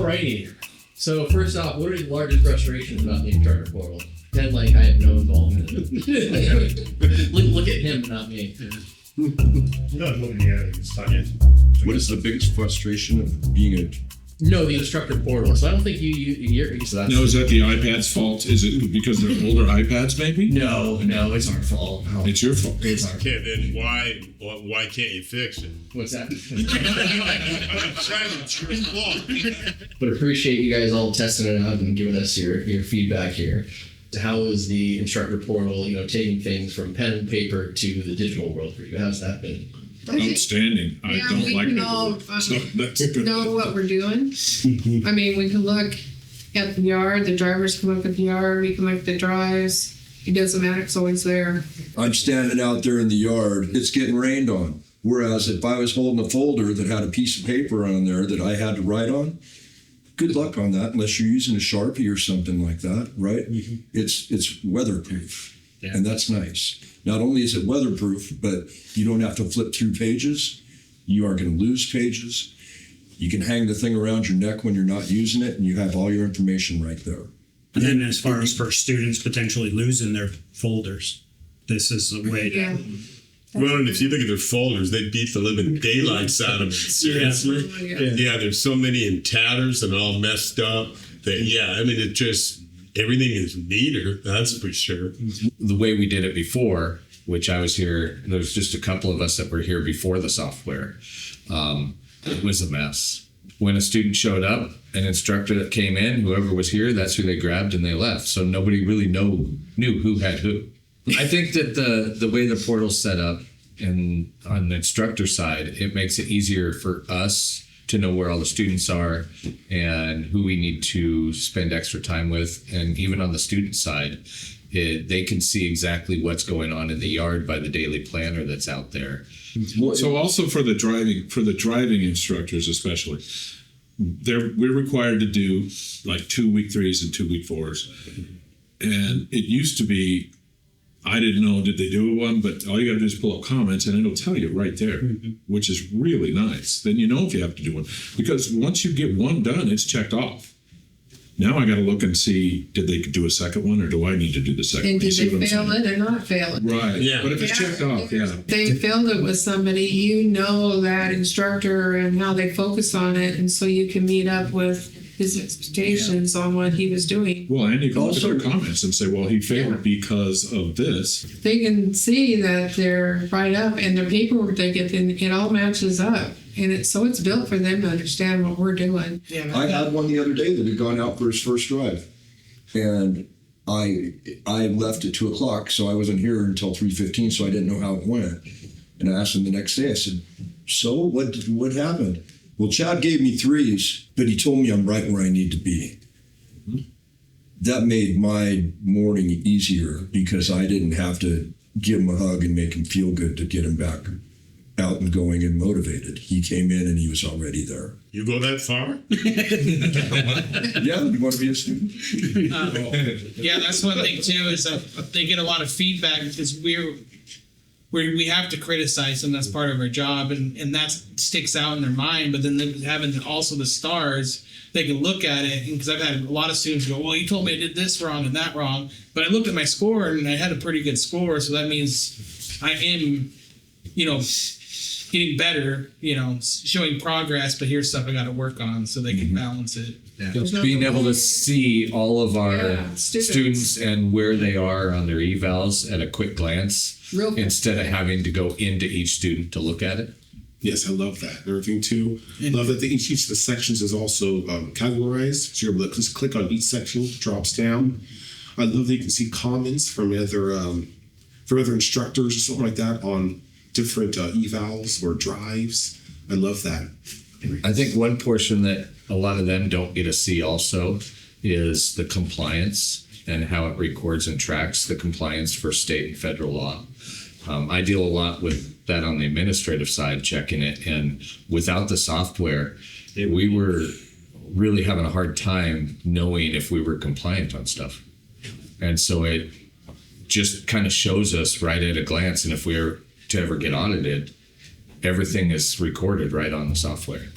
Alrighty. So first off, what are the largest frustrations about the Instructor Portal? Then, like, I have no involvement in it. look at him, not me. No, looking at it, it's fine. What is the biggest frustration of being a... No, the Instructor Portal. So I don't think you're so that's, No, is that the iPad's fault? Is it because they're older iPads, maybe? No, it's our fault. It's your fault. It's our Okay, then why can't you fix it? What's that? It's your fault. But appreciate you guys all testing it out and giving us your feedback here. How is the Instructor Portal, taking things from pen and paper to the digital world for you? How's that been? Outstanding. I don't we like can it. all So that's a good. know what we're doing. I mean, we can look at the yard. The drivers can look at the yard. We can look at the drives. It doesn't matter. It's always there. I'm standing out there in the yard, it's getting rained on. Whereas if I was holding a folder that had a piece of paper on there that I had to write on, good luck on that, unless you're using a Sharpie or something like that, right? Mm-hmm. It's weatherproof, and that's nice. Not only is it weatherproof, but you don't have to flip through pages. You aren't going to lose pages. You can hang the thing around your neck when you're not using it, and you have all your information right there. And then as far as for students potentially losing their folders, this is the way to... Yeah. Well, and if you look at their folders, they beat the living daylights out of it. Seriously. Yeah, there's so many in tatters and all messed up. It just, everything is neater, that's for sure. The way we did it before, which I was here, there was just a couple of us that were here before the software. It was a mess. When a student showed up, an instructor that came in, whoever was here, that's who they grabbed and they left. So nobody really knew who had who. I think that the way the portal's set up and on the instructor side, it makes it easier for us to know where all the students are and who we need to spend extra time with. And even on the student side, they can see exactly what's going on in the yard by the daily planner that's out there. So also for the driving instructors especially, we're required to do like 2 week 3s and 2 week 4s. And it used to be, I didn't know, did they do one? But all you got to do is pull up comments and it'll tell you right there, which is really nice. Then you know if you have to do one. Because once you get one done, it's checked off. Now I got to look and see, did they do a second one or do I need to do the second one? And did You see they what I'm fail saying? it or not fail it? Right. Yeah. But if it's checked off, They failed it with somebody, you know that instructor and how they focus on it, and so you can meet up with his expectations on what he was doing. Well, and you can look at Also- their comments and say, well, he failed because of this. They can see that they're right up, and their paperwork they get, and it all matches up. And it's built for them to understand what we're doing. I had one the other day that had gone out for his first drive, and I left at 2:00, so I wasn't here until 3:15, so I didn't know how it went. And I asked him the next day. I said, "So what happened?" Well, Chad gave me 3s, but he told me I'm right where I need to be. That made my morning easier because I didn't have to give him a hug and make him feel good to get him back out and going and motivated. He came in and he was already there. You go that far? Yeah, you want to be a student? Yeah, that's one thing too, is that they get a lot of feedback because we have to criticize them. That's part of our job, and that sticks out in their mind. But then having also the stars, they can look at it, because I've had a lot of students go, well, you told me I did this wrong and that wrong, but I looked at my score and I had a pretty good score, so that means I am, getting better, showing progress, but here's stuff I got to work on, so they can balance it. Just being able to see all of our students. students and where they are on their evals at a quick glance, Real quick. instead of having to go into each student to look at it. Yes, I love that. Another thing too, love that each of the sections is also categorized. So you're able to just click on each section, drops down. I love that you can see comments from other instructors or something like that on different evals or drives. I love that. I think one portion that a lot of them don't get to see also is the compliance and how it records and tracks the compliance for state and federal law. I deal a lot with that on the administrative side, checking it, and without the software, we were really having a hard time knowing if we were compliant on stuff. And so it just kind of shows us right at a glance, and if we are to ever get audited, everything is recorded right on the software.